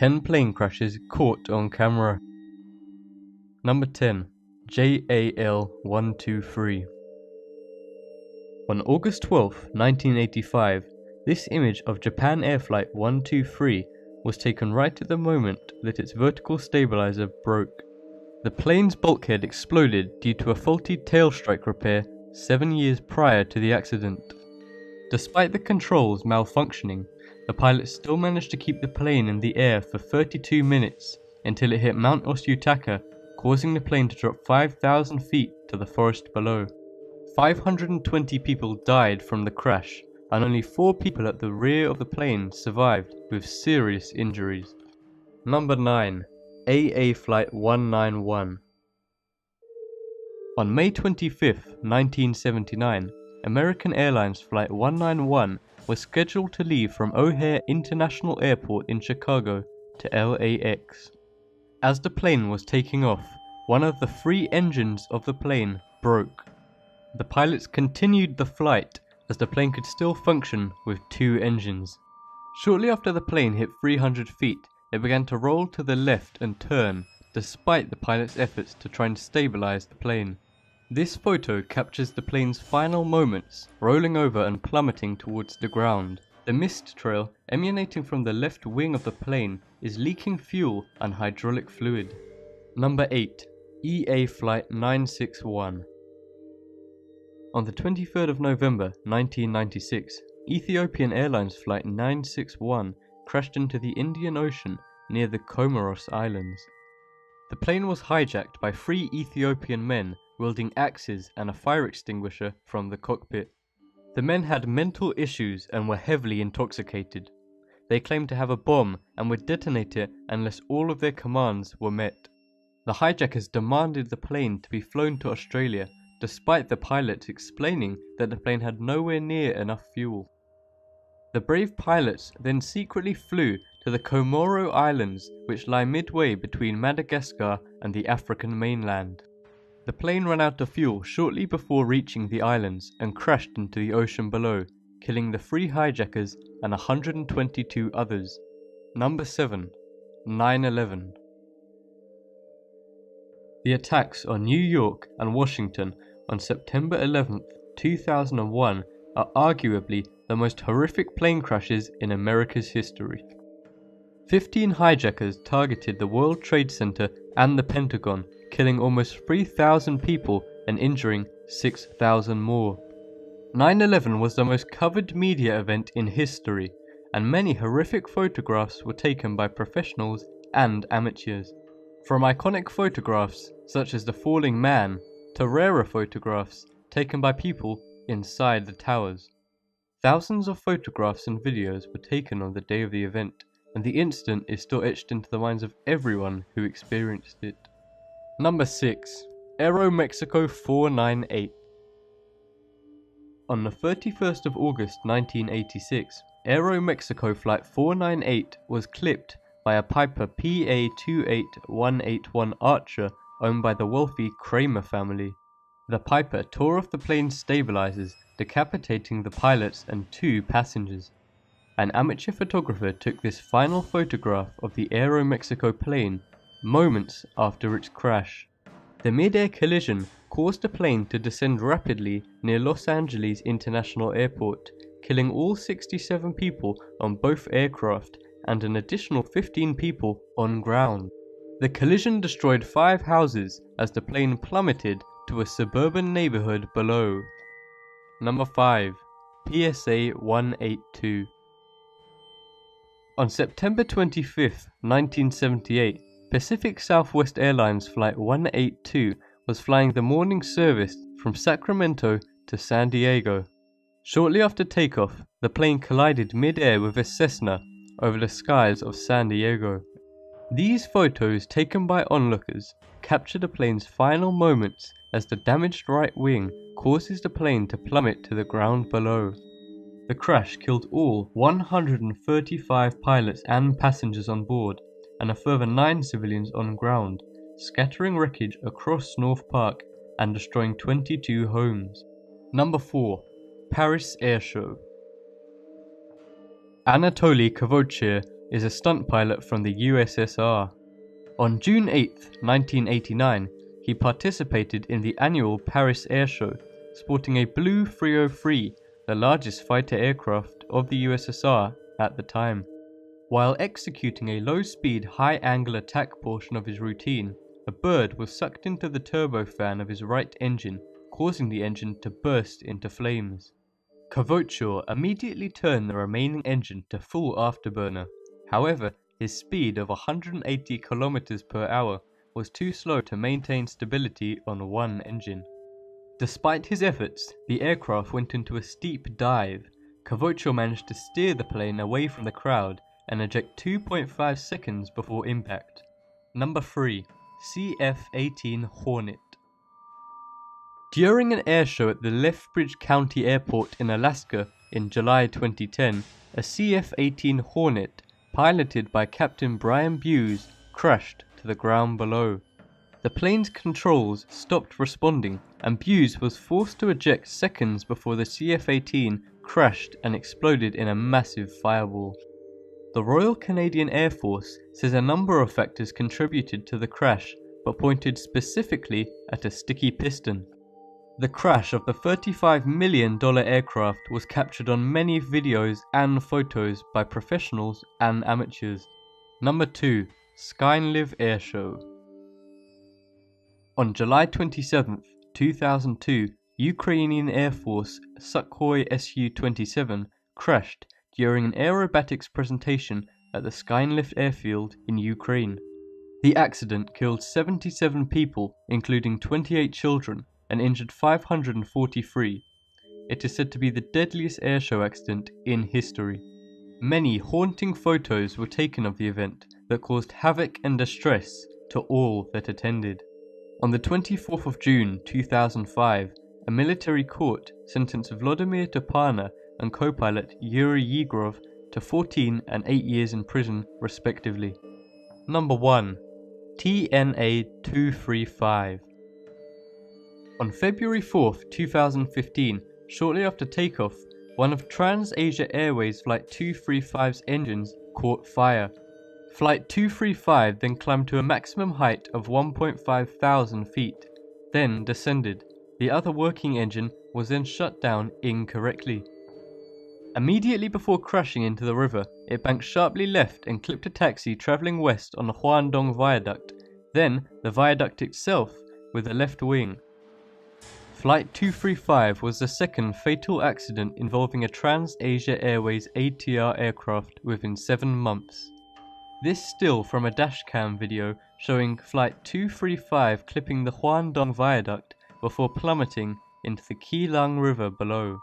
10 plane crashes caught on camera. Number 10. JAL 123. On August 12, 1985, this image of Japan Air Flight 123 was taken right at the moment that its vertical stabilizer broke. The plane's bulkhead exploded due to a faulty tail strike repair 7 years prior to the accident. Despite the controls malfunctioning, the pilot still managed to keep the plane in the air for 32 minutes until it hit Mount Osyutaka, causing the plane to drop 5,000 feet to the forest below. 520 people died from the crash, and only 4 people at the rear of the plane survived with serious injuries. Number 9. AA Flight 191. On May 25, 1979, American Airlines Flight 191 was scheduled to leave from O'Hare International Airport in Chicago to LAX. As the plane was taking off, one of the 3 engines of the plane broke. The pilots continued the flight as the plane could still function with 2 engines. Shortly after the plane hit 300 feet, it began to roll to the left and turn, despite the pilot's efforts to try and stabilize the plane. This photo captures the plane's final moments, rolling over and plummeting towards the ground. The mist trail emanating from the left wing of the plane is leaking fuel and hydraulic fluid. Number 8. EA Flight 961. On the 23rd of November 1996, Ethiopian Airlines Flight 961 crashed into the Indian Ocean near the Comoros Islands. The plane was hijacked by 3 Ethiopian men wielding axes and a fire extinguisher from the cockpit. The men had mental issues and were heavily intoxicated. They claimed to have a bomb and would detonate it unless all of their commands were met. The hijackers demanded the plane to be flown to Australia, despite the pilots explaining that the plane had nowhere near enough fuel. The brave pilots then secretly flew to the Comoro Islands, which lie midway between Madagascar and the African mainland. The plane ran out of fuel shortly before reaching the islands and crashed into the ocean below, killing the 3 hijackers and 122 others. Number 7. 9/11. The attacks on New York and Washington on September 11, 2001 are arguably the most horrific plane crashes in America's history. 15 hijackers targeted the World Trade Center and the Pentagon, killing almost 3,000 people and injuring 6,000 more. 9/11 was the most covered media event in history, and many horrific photographs were taken by professionals and amateurs. From iconic photographs such as the falling man to rarer photographs taken by people inside the towers. Thousands of photographs and videos were taken on the day of the event, and the incident is still etched into the minds of everyone who experienced it. Number 6. Aeromexico 498. On the 31st of August 1986, Aeromexico Flight 498 was clipped by a Piper PA-28181 Archer owned by the wealthy Kramer family. The Piper tore off the plane's stabilizers, decapitating the pilots and 2 passengers. An amateur photographer took this final photograph of the Aeromexico plane moments after its crash. The mid-air collision caused the plane to descend rapidly near Los Angeles International Airport, killing all 67 people on both aircraft and an additional 15 people on ground. The collision destroyed 5 houses as the plane plummeted to a suburban neighborhood below. Number 5. PSA 182. On September 25, 1978, Pacific Southwest Airlines Flight 182 was flying the morning service from Sacramento to San Diego. Shortly after takeoff, the plane collided mid-air with a Cessna over the skies of San Diego. These photos taken by onlookers capture the plane's final moments as the damaged right wing causes the plane to plummet to the ground below. The crash killed all 135 pilots and passengers on board, and a further 9 civilians on ground, scattering wreckage across North Park and destroying 22 homes. Number 4. Paris Air Show. Anatoly Kavochir is a stunt pilot from the USSR. On June 8, 1989, he participated in the annual Paris Air Show, sporting a Blue 303, the largest fighter aircraft of the USSR at the time. While executing a low-speed, high-angle attack portion of his routine, a bird was sucked into the turbofan of his right engine, causing the engine to burst into flames. Kvochor immediately turned the remaining engine to full afterburner. However, his speed of 180 km per hour was too slow to maintain stability on one engine. Despite his efforts, the aircraft went into a steep dive. Kvochor managed to steer the plane away from the crowd and eject 2.5 seconds before impact. Number 3. CF-18 Hornet. During an airshow at the Lethbridge County Airport in Alaska in July 2010, a CF-18 Hornet, piloted by Captain Brian Bewes, crashed to the ground below. The plane's controls stopped responding, and Bewes was forced to eject seconds before the CF-18 crashed and exploded in a massive fireball. The Royal Canadian Air Force says a number of factors contributed to the crash, but pointed specifically at a sticky piston. The crash of the $35 million aircraft was captured on many videos and photos by professionals and amateurs. Number 2. Skynliv Airshow. On July 27, 2002, Ukrainian Air Force Sukhoi Su-27 crashed during an aerobatics presentation at the Skynliv airfield in Ukraine. The accident killed 77 people, including 28 children, and injured 543. It is said to be the deadliest airshow accident in history. Many haunting photos were taken of the event that caused havoc and distress to all that attended. On the 24th of June 2005, a military court sentenced Vladimir Topana and co-pilot Yuri Yigrov to 14 and 8 years in prison respectively. Number 1. TNA-235. On February 4, 2015, shortly after takeoff, one of TransAsia Airways Flight 235's engines caught fire. Flight 235 then climbed to a maximum height of 1.5 thousand feet, then descended. The other working engine was then shut down incorrectly. Immediately before crashing into the river, it banked sharply left and clipped a taxi travelling west on the Huandong Viaduct, then the viaduct itself with the left wing. Flight 235 was the second fatal accident involving a TransAsia Airways ATR aircraft within 7 months. This still from a dashcam video showing Flight 235 clipping the Huandong Viaduct before plummeting into the Keelang River below.